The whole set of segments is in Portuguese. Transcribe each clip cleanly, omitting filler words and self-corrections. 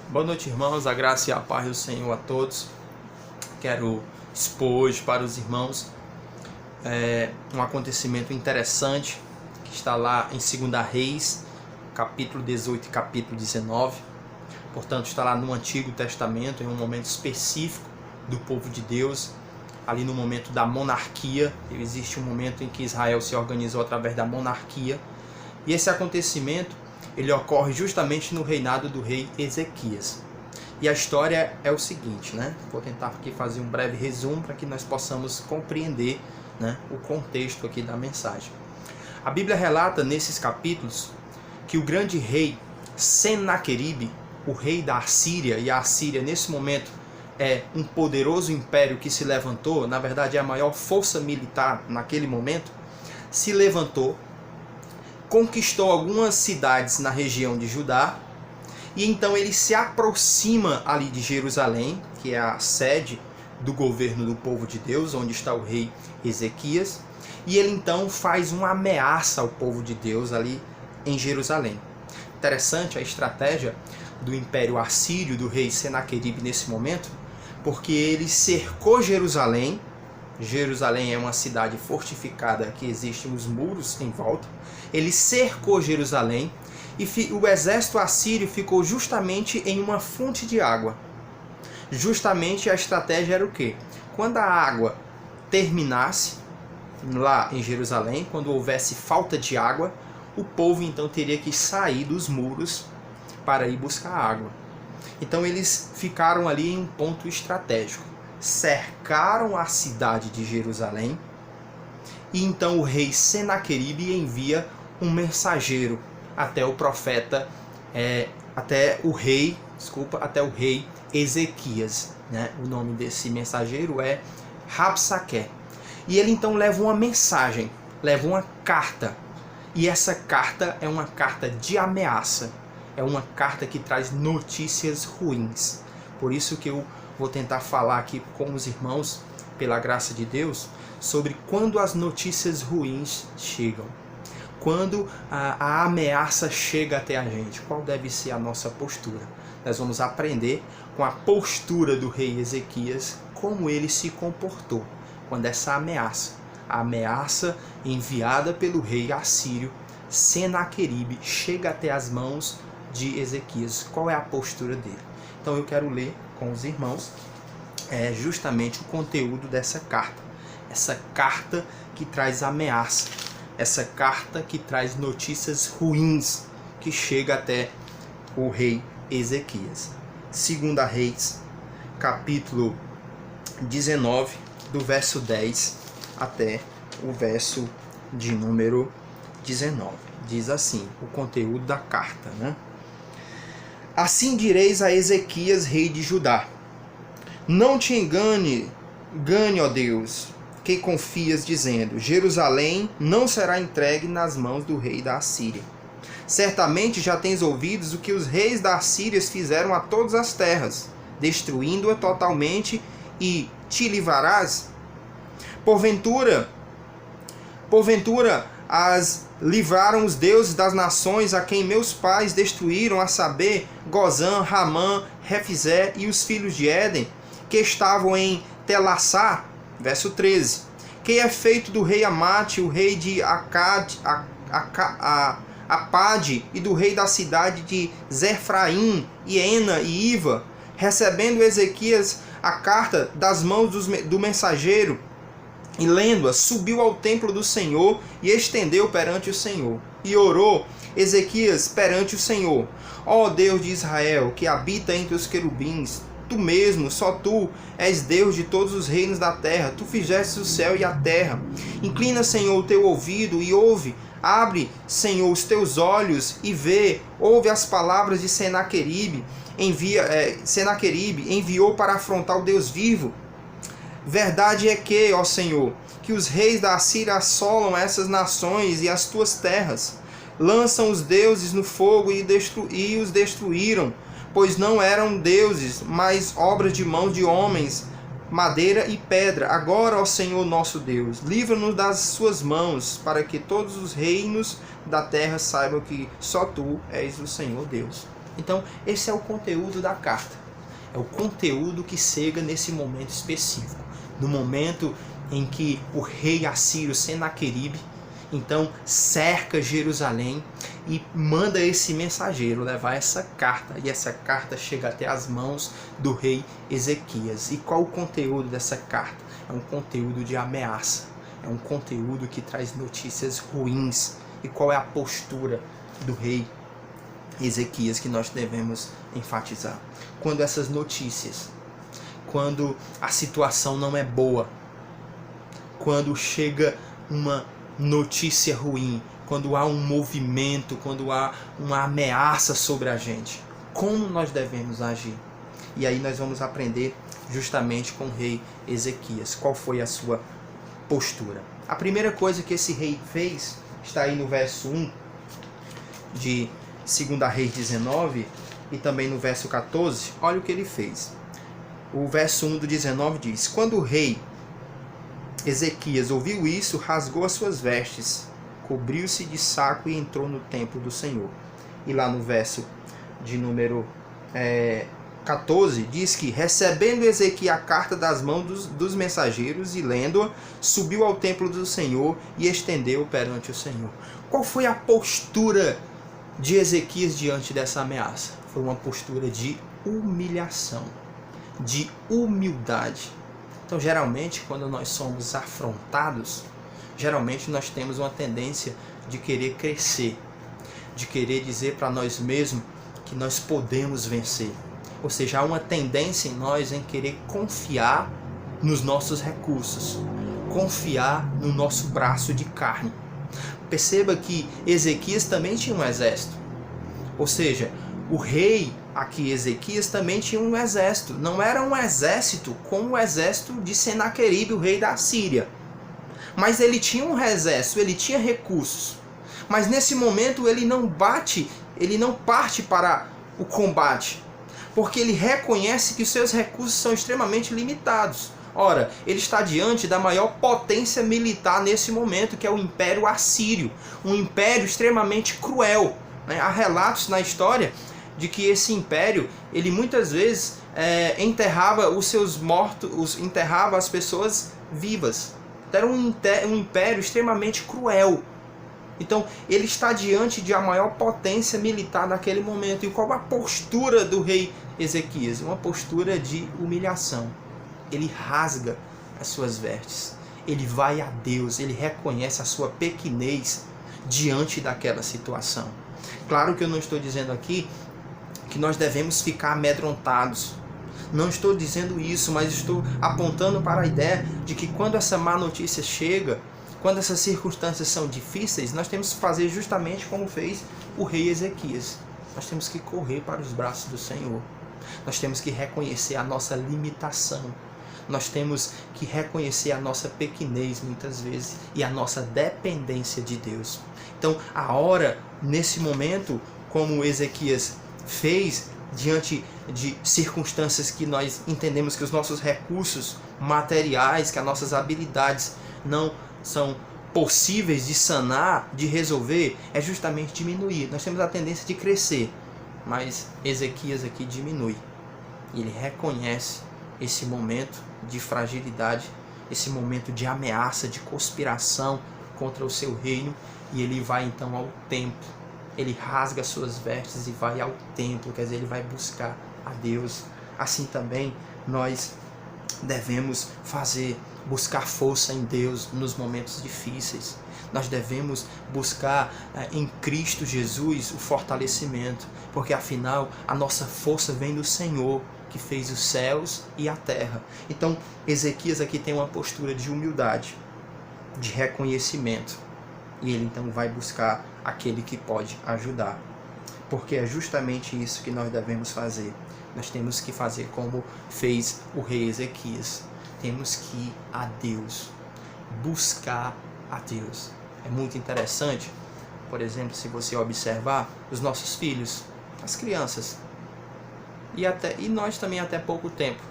Boa noite, irmãos, a graça e a paz do Senhor a todos. Quero expor hoje para os irmãos um acontecimento interessante que está lá em 2 Reis, capítulo 18 e capítulo 19. Portanto, está lá no Antigo Testamento, em um momento específico do povo de Deus, ali no momento da monarquia. Existe um momento em que Israel se organizou através da monarquia, e esse acontecimento ele ocorre justamente no reinado do rei Ezequias. E a história é o seguinte, né? Vou tentar aqui fazer um breve resumo para que nós possamos compreender, né, o contexto aqui da mensagem. A Bíblia relata nesses capítulos que o grande rei Senaqueribe, o rei da Assíria, e a Assíria nesse momento é um poderoso império que se levantou, na verdade é a maior força militar naquele momento, se levantou, conquistou algumas cidades na região de Judá, e então ele se aproxima ali de Jerusalém, que é a sede do governo do povo de Deus, onde está o rei Ezequias, e ele então faz uma ameaça ao povo de Deus ali em Jerusalém. Interessante a estratégia do Império Assírio, do rei Senaqueribe nesse momento, porque ele cercou Jerusalém. Jerusalém é uma cidade fortificada que existem os muros em volta. Ele cercou Jerusalém e o exército assírio ficou justamente em uma fonte de água. Justamente a estratégia era o quê? Quando a água terminasse lá em Jerusalém, quando houvesse falta de água, o povo então teria que sair dos muros para ir buscar água. Então eles ficaram ali em um ponto estratégico. Cercaram a cidade de Jerusalém, e então o rei Senaqueribe envia um mensageiro até o profeta, até o rei Ezequias, né? O nome desse mensageiro é Rabsaqué. E ele então leva uma mensagem, leva uma carta, e essa carta é uma carta de ameaça, é uma carta que traz notícias ruins. Por isso que eu vou tentar falar aqui com os irmãos, pela graça de Deus, sobre quando as notícias ruins chegam. Quando a ameaça chega até a gente, qual deve ser a nossa postura? Nós vamos aprender com a postura do rei Ezequias, como ele se comportou quando essa a ameaça enviada pelo rei assírio Senaqueribe, chega até as mãos de Ezequias. Qual é a postura dele? Então eu quero ler com os irmãos justamente o conteúdo dessa carta. Essa carta que traz ameaça, essa carta que traz notícias ruins, que chega até o rei Ezequias. 2 Reis, capítulo 19, do verso 10 até o verso de número 19. Diz assim o conteúdo da carta, né? Assim direis a Ezequias, rei de Judá: não te engane, ó Deus, que confias, dizendo: Jerusalém não será entregue nas mãos do rei da Assíria. Certamente já tens ouvido o que os reis da Assíria fizeram a todas as terras, destruindo-a totalmente, e te livrarás? Porventura as livraram os deuses das nações a quem meus pais destruíram, a saber, Gozã, Ramã, Refizé e os filhos de Éden, que estavam em Telassá. Verso 13. Que é feito do rei Amate, o rei de Apade, e do rei da cidade de Zefraim, Iena e Iva, recebendo Ezequias a carta das mãos do mensageiro, e lendo-a, subiu ao templo do Senhor e estendeu perante o Senhor. E orou Ezequias perante o Senhor: ó Deus de Israel, que habita entre os querubins, tu mesmo, só tu, és Deus de todos os reinos da terra. Tu fizeste o céu e a terra. Inclina, Senhor, o teu ouvido e ouve. Abre, Senhor, os teus olhos e vê. Ouve as palavras de Senaqueribe. Senaqueribe enviou para afrontar o Deus vivo. Verdade é que, ó Senhor, que os reis da Assíria assolam essas nações e as tuas terras. Lançam os deuses no fogo e os destruíram, pois não eram deuses, mas obras de mãos de homens, madeira e pedra. Agora, ó Senhor nosso Deus, livra-nos das suas mãos, para que todos os reinos da terra saibam que só tu és o Senhor Deus. Então, esse é o conteúdo da carta. É o conteúdo que chega nesse momento específico. No momento em que o rei assírio Senaqueribe, então, cerca Jerusalém e manda esse mensageiro levar essa carta. E essa carta chega até as mãos do rei Ezequias. E qual o conteúdo dessa carta? É um conteúdo de ameaça. É um conteúdo que traz notícias ruins. E qual é a postura do rei Ezequias que nós devemos enfatizar? Quando essas notícias, quando a situação não é boa, quando chega uma notícia ruim, quando há um movimento, quando há uma ameaça sobre a gente, como nós devemos agir? E aí nós vamos aprender justamente com o rei Ezequias. Qual foi a sua postura? A primeira coisa que esse rei fez está aí no verso 1 de 2 Reis 19 e também no verso 14. Olha o que ele fez. O verso 1 do 19 diz: Quando o rei Ezequias ouviu isso, rasgou as suas vestes, cobriu-se de saco e entrou no templo do Senhor. E lá no verso de número 14, diz que, recebendo Ezequias a carta das mãos dos mensageiros e lendo-a, subiu ao templo do Senhor e estendeu perante o Senhor. Qual foi a postura de Ezequias diante dessa ameaça? Foi uma postura de humilhação, de humildade. Então, geralmente, quando nós somos afrontados, geralmente nós temos uma tendência de querer crescer, de querer dizer para nós mesmos que nós podemos vencer. Ou seja, há uma tendência em nós em querer confiar nos nossos recursos, confiar no nosso braço de carne. Perceba que Ezequias também tinha um exército. Ou seja, o rei aqui, Ezequias, também tinha um exército. Não era um exército como o exército de Senaqueribe, o rei da Síria. Mas ele tinha um exército, ele tinha recursos. Mas nesse momento ele não parte para o combate. Porque ele reconhece que os seus recursos são extremamente limitados. Ora, ele está diante da maior potência militar nesse momento, que é o Império Assírio. Um império extremamente cruel. Há relatos na história de que esse império, ele muitas vezes enterrava os seus mortos, enterrava as pessoas vivas. Era um império extremamente cruel. Então, ele está diante de a maior potência militar naquele momento. E qual a postura do rei Ezequias? Uma postura de humilhação. Ele rasga as suas vestes. Ele vai a Deus, ele reconhece a sua pequenez diante daquela situação. Claro que eu não estou dizendo aqui que nós devemos ficar amedrontados. Não estou dizendo isso, mas estou apontando para a ideia de que quando essa má notícia chega, quando essas circunstâncias são difíceis, nós temos que fazer justamente como fez o rei Ezequias. Nós temos que correr para os braços do Senhor. Nós temos que reconhecer a nossa limitação. Nós temos que reconhecer a nossa pequenez muitas vezes e a nossa dependência de Deus. Então, a hora, nesse momento, como Ezequias fez, diante de circunstâncias que nós entendemos que os nossos recursos materiais, que as nossas habilidades não são possíveis de sanar, de resolver, é justamente diminuir. Nós temos a tendência de crescer, mas Ezequias aqui diminui. Ele reconhece esse momento de fragilidade, esse momento de ameaça, de conspiração contra o seu reino, e ele vai então ao templo. Ele rasga suas vestes e vai ao templo, quer dizer, ele vai buscar a Deus. Assim também nós devemos buscar força em Deus nos momentos difíceis. Nós devemos buscar em Cristo Jesus o fortalecimento, porque afinal a nossa força vem do Senhor, que fez os céus e a terra. Então Ezequias aqui tem uma postura de humildade, de reconhecimento, e ele então vai buscar aquele que pode ajudar, porque é justamente isso que nós devemos fazer. Nós temos que fazer como fez o rei Ezequias. Temos que ir a Deus, buscar a Deus. É muito interessante, por exemplo, se você observar os nossos filhos, as crianças, e nós também até pouco tempo,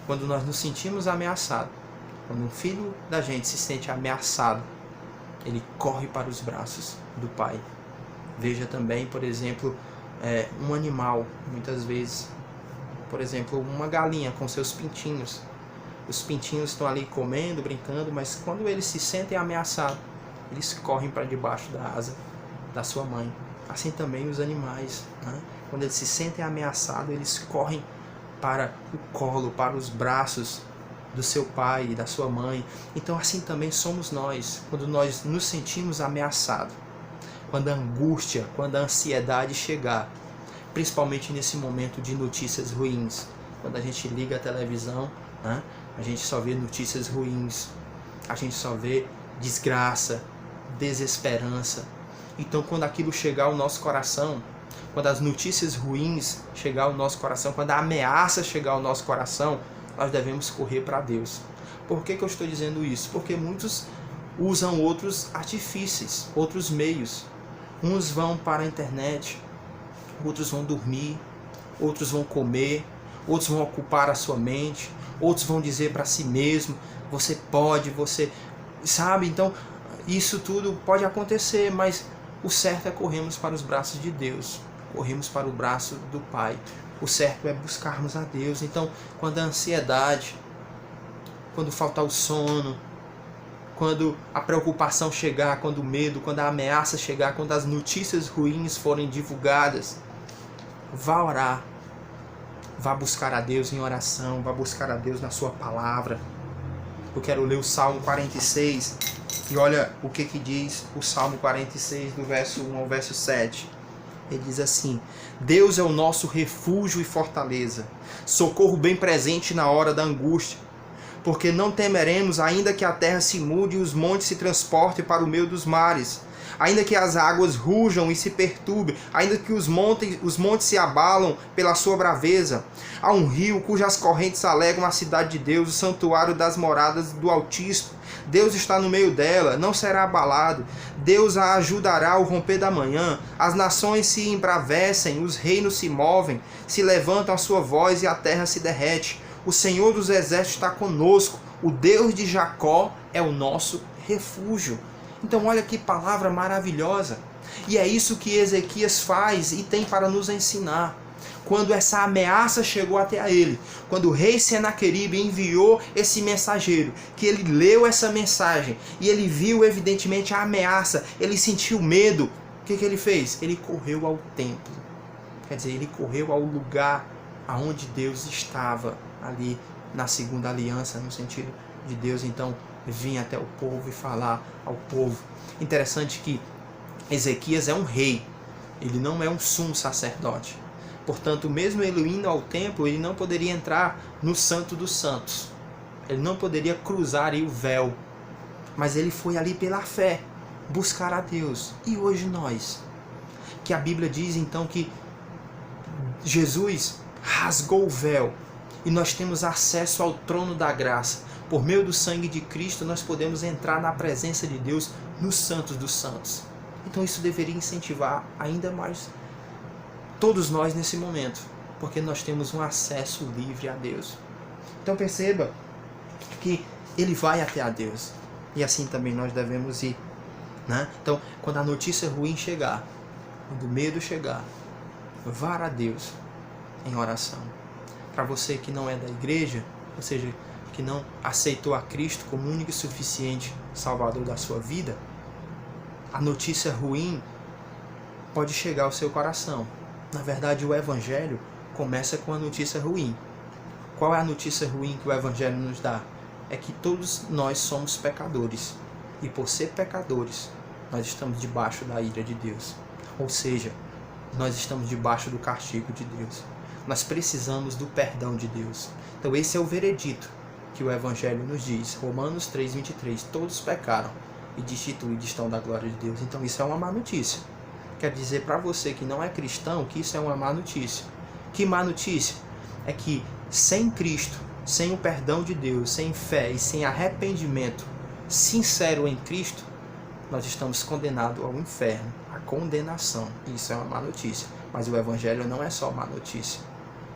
quando nós nos sentimos ameaçados, quando um filho da gente se sente ameaçado, ele corre para os braços do pai. Veja também, por exemplo, um animal, muitas vezes, por exemplo, uma galinha com seus pintinhos. Os pintinhos estão ali comendo, brincando, mas quando eles se sentem ameaçados, eles correm para debaixo da asa da sua mãe. Assim também os animais, né? Quando eles se sentem ameaçados, eles correm para o colo, para os braços do seu pai e da sua mãe. Então assim também somos nós, quando nós nos sentimos ameaçados. Quando a angústia, quando a ansiedade chegar, principalmente nesse momento de notícias ruins, quando a gente liga a televisão, né, a gente só vê notícias ruins, a gente só vê desgraça, desesperança. Então quando aquilo chegar ao nosso coração, quando as notícias ruins chegar ao nosso coração, quando a ameaça chegar ao nosso coração, nós devemos correr para Deus. Por que eu estou dizendo isso? Porque muitos usam outros artifícios, outros meios. Uns vão para a internet, outros vão dormir, outros vão comer, outros vão ocupar a sua mente, outros vão dizer para si mesmo, você pode, você sabe. Então isso tudo pode acontecer, mas o certo é corrermos para os braços de Deus, corrermos para o braço do Pai. O certo é buscarmos a Deus. Então quando a ansiedade, quando faltar o sono, quando a preocupação chegar, quando o medo, quando a ameaça chegar, quando as notícias ruins forem divulgadas, vá orar, vá buscar a Deus em oração, vá buscar a Deus na sua palavra. Eu quero ler o Salmo 46 e olha o que diz o Salmo 46 do verso 1 ao verso 7. Ele diz assim: Deus é o nosso refúgio e fortaleza, socorro bem presente na hora da angústia. Porque não temeremos, ainda que a terra se mude e os montes se transportem para o meio dos mares, ainda que as águas rujam e se perturbem, ainda que os montes se abalam pela sua braveza. Há um rio cujas correntes alegram a cidade de Deus, o santuário das moradas do Altíssimo. Deus está no meio dela, não será abalado. Deus a ajudará ao romper da manhã. As nações se embravecem, os reinos se movem, se levantam a sua voz e a terra se derrete. O Senhor dos Exércitos está conosco, o Deus de Jacó é o nosso refúgio. Então olha que palavra maravilhosa. E é isso que Ezequias faz e tem para nos ensinar. Quando essa ameaça chegou até ele, quando o rei Senaqueribe enviou esse mensageiro, que ele leu essa mensagem e ele viu evidentemente a ameaça, ele sentiu medo, o que ele fez? Ele correu ao templo. Quer dizer, ele correu ao lugar aonde Deus estava, ali na segunda aliança, no sentido de Deus então vir até o povo e falar ao povo. Interessante que Ezequias é um rei, ele não é um sumo sacerdote. Portanto, mesmo ele indo ao templo, ele não poderia entrar no Santo dos Santos. Ele não poderia cruzar aí o véu. Mas ele foi ali pela fé, buscar a Deus. E hoje nós, que a Bíblia diz então que Jesus rasgou o véu e nós temos acesso ao trono da graça. Por meio do sangue de Cristo, nós podemos entrar na presença de Deus nos santos dos santos. Então isso deveria incentivar ainda mais todos nós nesse momento, porque nós temos um acesso livre a Deus. Então perceba que ele vai até a Deus, e assim também nós devemos ir, né? Então, quando a notícia ruim chegar, quando o medo chegar, vá a Deus em oração. Para você que não é da igreja, ou seja, que não aceitou a Cristo como único e suficiente Salvador da sua vida, a notícia ruim pode chegar ao seu coração. Na verdade, o Evangelho começa com a notícia ruim. Qual é a notícia ruim que o Evangelho nos dá? É que todos nós somos pecadores. E por ser pecadores, nós estamos debaixo da ira de Deus. Ou seja, nós estamos debaixo do castigo de Deus. Nós precisamos do perdão de Deus. Então esse é o veredito que o Evangelho nos diz. Romanos 3:23. Todos pecaram e destituídos estão da glória de Deus. Então isso é uma má notícia. Quer dizer para você que não é cristão que isso é uma má notícia. Que má notícia? É que sem Cristo, sem o perdão de Deus, sem fé e sem arrependimento sincero em Cristo, nós estamos condenados ao inferno, à condenação. Isso é uma má notícia. Mas o Evangelho não é só má notícia.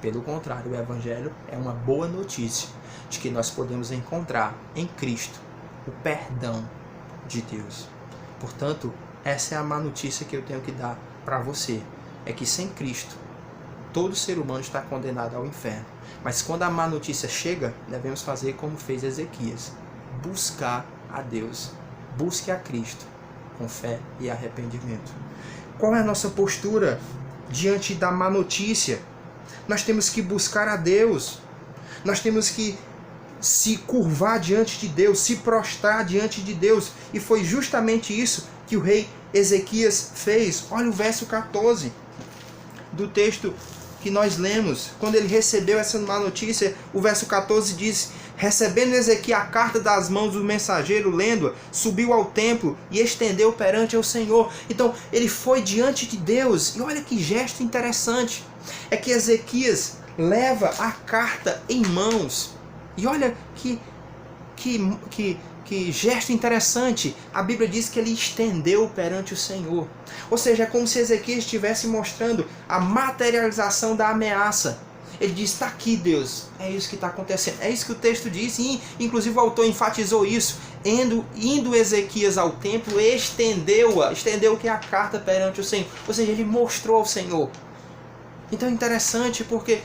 Pelo contrário, o Evangelho é uma boa notícia de que nós podemos encontrar em Cristo o perdão de Deus. Portanto, essa é a má notícia que eu tenho que dar para você. é que sem Cristo, todo ser humano está condenado ao inferno. Mas quando a má notícia chega, devemos fazer como fez Ezequias: buscar a Deus. Busque a Cristo com fé e arrependimento. Qual é a nossa postura diante da má notícia? Nós temos que buscar a Deus. Nós temos que se curvar diante de Deus, se prostrar diante de Deus. E foi justamente isso que o rei Ezequias fez. Olha o verso 14 do texto que nós lemos. Quando ele recebeu essa má notícia, o verso 14 diz: recebendo Ezequias a carta das mãos do mensageiro, lendo-a, subiu ao templo e estendeu perante o Senhor. Então ele foi diante de Deus. E olha que gesto interessante. É que Ezequias leva a carta em mãos. E olha que gesto interessante. A Bíblia diz que ele estendeu perante o Senhor. Ou seja, é como se Ezequias estivesse mostrando a materialização da ameaça. Ele diz: está aqui, Deus, é isso que está acontecendo. É isso que o texto diz, e inclusive o autor enfatizou isso. Indo Ezequias ao templo, estendeu o que é a carta perante o Senhor. Ou seja, ele mostrou ao Senhor. Então é interessante porque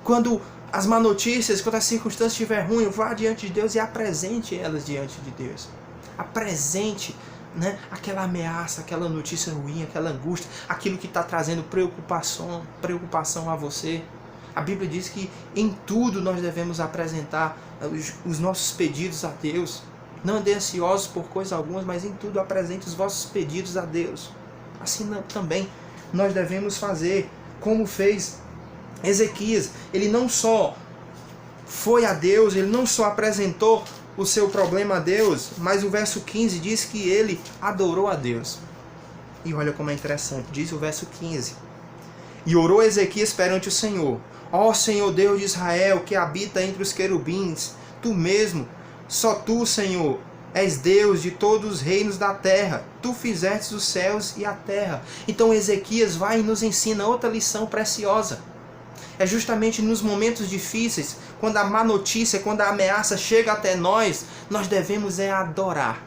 quando as má notícias, quando a circunstância estiver ruim, vá diante de Deus e apresente elas diante de Deus. Apresente, né, aquela ameaça, aquela notícia ruim, aquela angústia, aquilo que está trazendo preocupação a você. A Bíblia diz que em tudo nós devemos apresentar os nossos pedidos a Deus. Não andem ansiosos por coisa alguma, mas em tudo apresente os vossos pedidos a Deus. Assim também nós devemos fazer, como fez Ezequias. Ele não só foi a Deus, ele não só apresentou o seu problema a Deus, mas o verso 15 diz que ele adorou a Deus. E olha como é interessante, diz o verso 15: e orou Ezequias perante o Senhor: ó Senhor Deus de Israel, que habita entre os querubins, tu mesmo, só tu, Senhor, és Deus de todos os reinos da terra, tu fizestes os céus e a terra. Então Ezequias vai e nos ensina outra lição preciosa. É justamente nos momentos difíceis, quando a má notícia, quando a ameaça chega até nós, nós devemos adorar.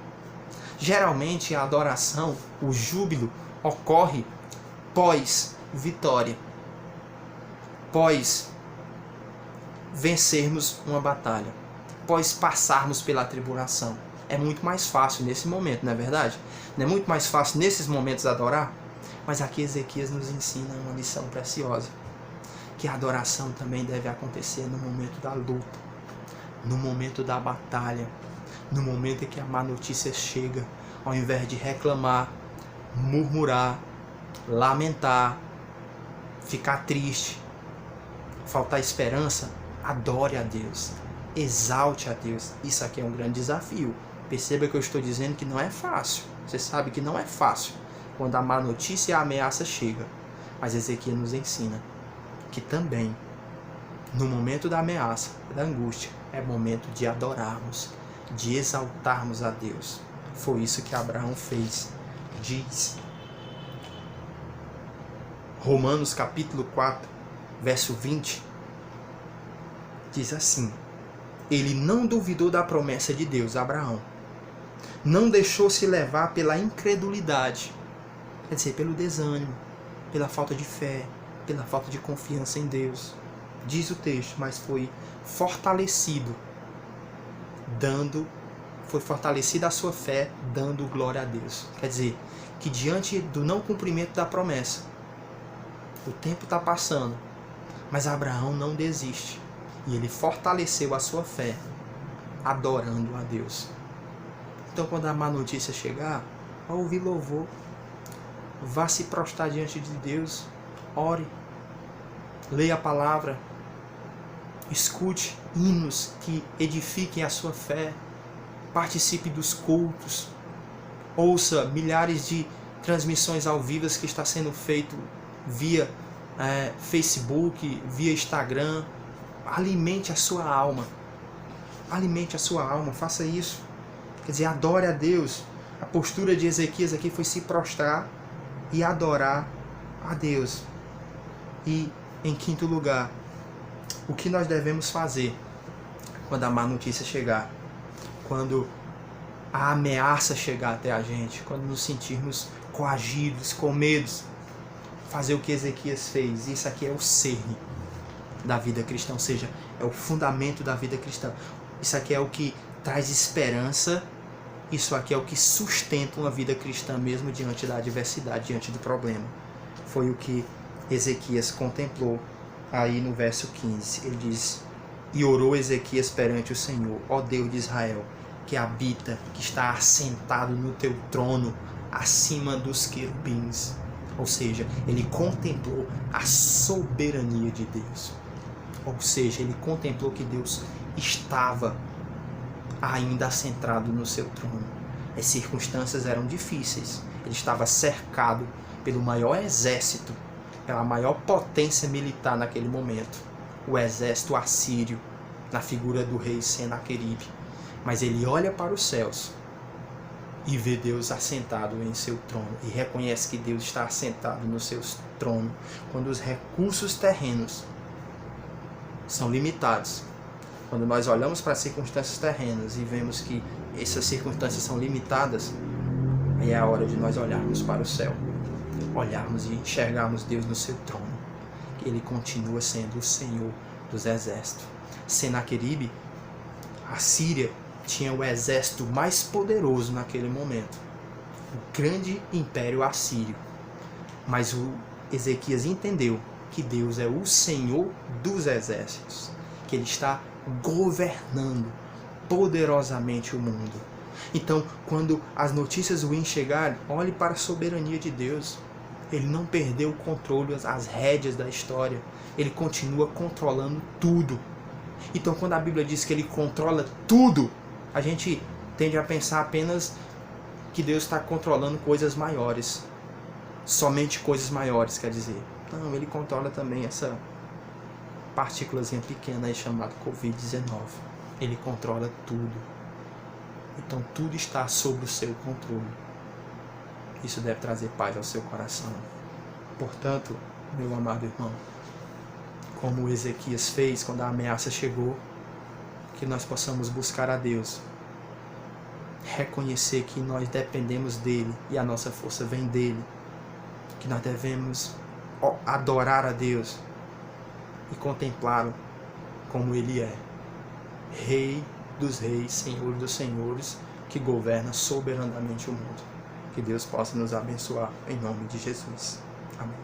Geralmente a adoração, o júbilo, ocorre pós-vitória, pós vencermos uma batalha, pós passarmos pela tribulação. É muito mais fácil nesse momento, não é verdade? Não é muito mais fácil nesses momentos adorar? Mas aqui Ezequias nos ensina uma lição preciosa, que a adoração também deve acontecer no momento da luta, no momento da batalha, no momento em que a má notícia chega. Ao invés de reclamar, murmurar, lamentar, ficar triste, faltar esperança, adore a Deus, exalte a Deus. Isso aqui é um grande desafio. Perceba que eu estou dizendo que não é fácil. Você sabe que não é fácil quando a má notícia e a ameaça chega. Mas Ezequias nos ensina que também, no momento da ameaça, da angústia, é momento de adorarmos, de exaltarmos a Deus. Foi isso que Abraão fez. Diz Romanos capítulo 4, verso 20, diz assim: ele não duvidou da promessa de Deus, Abraão. Não deixou-se levar pela incredulidade, quer dizer, pelo desânimo, pela falta de fé, pela falta de confiança em Deus. Diz o texto, mas foi fortalecido, foi fortalecida a sua fé, dando glória a Deus. Quer dizer, que diante do não cumprimento da promessa, o tempo está passando, mas Abraão não desiste. E ele fortaleceu a sua fé, adorando a Deus. Então, quando a má notícia chegar, vá ouvir louvor, vá se prostrar diante de Deus, ore, leia a palavra, escute hinos que edifiquem a sua fé, participe dos cultos, ouça milhares de transmissões ao vivo que está sendo feito via Facebook, via Instagram. Alimente a sua alma. Alimente a sua alma, faça isso. Quer dizer, adore a Deus. A postura de Ezequias aqui foi se prostrar e adorar a Deus. E, em quinto lugar, o que nós devemos fazer quando a má notícia chegar? Quando a ameaça chegar até a gente? Quando nos sentirmos coagidos, com medos? fazer o que Ezequias fez. Isso aqui é o cerne da vida cristã, ou seja, é o fundamento da vida cristã. Isso aqui é o que traz esperança, isso aqui é o que sustenta uma vida cristã mesmo diante da adversidade, diante do problema. Foi o que Ezequias contemplou aí no verso 15. Ele diz: e orou Ezequias perante o Senhor, ó Deus de Israel, que habita, que está assentado no teu trono, acima dos querubins. Ou seja, ele contemplou a soberania de Deus. Ou seja, ele contemplou que Deus estava ainda assentado no seu trono. As circunstâncias eram difíceis. Ele estava cercado pelo maior exército, pela maior potência militar naquele momento, o exército assírio, na figura do rei Senaqueribe. Mas ele olha para os céus e vê Deus assentado em seu trono, e reconhece que Deus está assentado no seu trono. Quando os recursos terrenos são limitados, quando nós olhamos para as circunstâncias terrenas e vemos que essas circunstâncias são limitadas, aí é a hora de nós olharmos para o céu, olharmos e enxergarmos Deus no seu trono, que Ele continua sendo o Senhor dos exércitos. Senaqueribe, a Síria, tinha o exército mais poderoso naquele momento, o grande império assírio. Mas o Ezequias entendeu que Deus é o Senhor dos exércitos, que Ele está governando poderosamente o mundo. Então, quando as notícias ruins chegarem, olhe para a soberania de Deus. Ele não perdeu o controle, as rédeas da história. Ele continua controlando tudo. Então, quando a Bíblia diz que Ele controla tudo, a gente tende a pensar apenas que Deus está controlando coisas maiores. Somente coisas maiores, quer dizer. Não, Ele controla também essa partículazinha pequena aí chamada Covid-19. Ele controla tudo. Então tudo está sob o seu controle. Isso deve trazer paz ao seu coração. Portanto, meu amado irmão, como Ezequias fez quando a ameaça chegou, que nós possamos buscar a Deus, reconhecer que nós dependemos dEle e a nossa força vem dEle, que nós devemos adorar a Deus e contemplá-lo como Ele é, Rei dos reis, Senhor dos senhores, que governa soberanamente o mundo. Que Deus possa nos abençoar em nome de Jesus. Amém.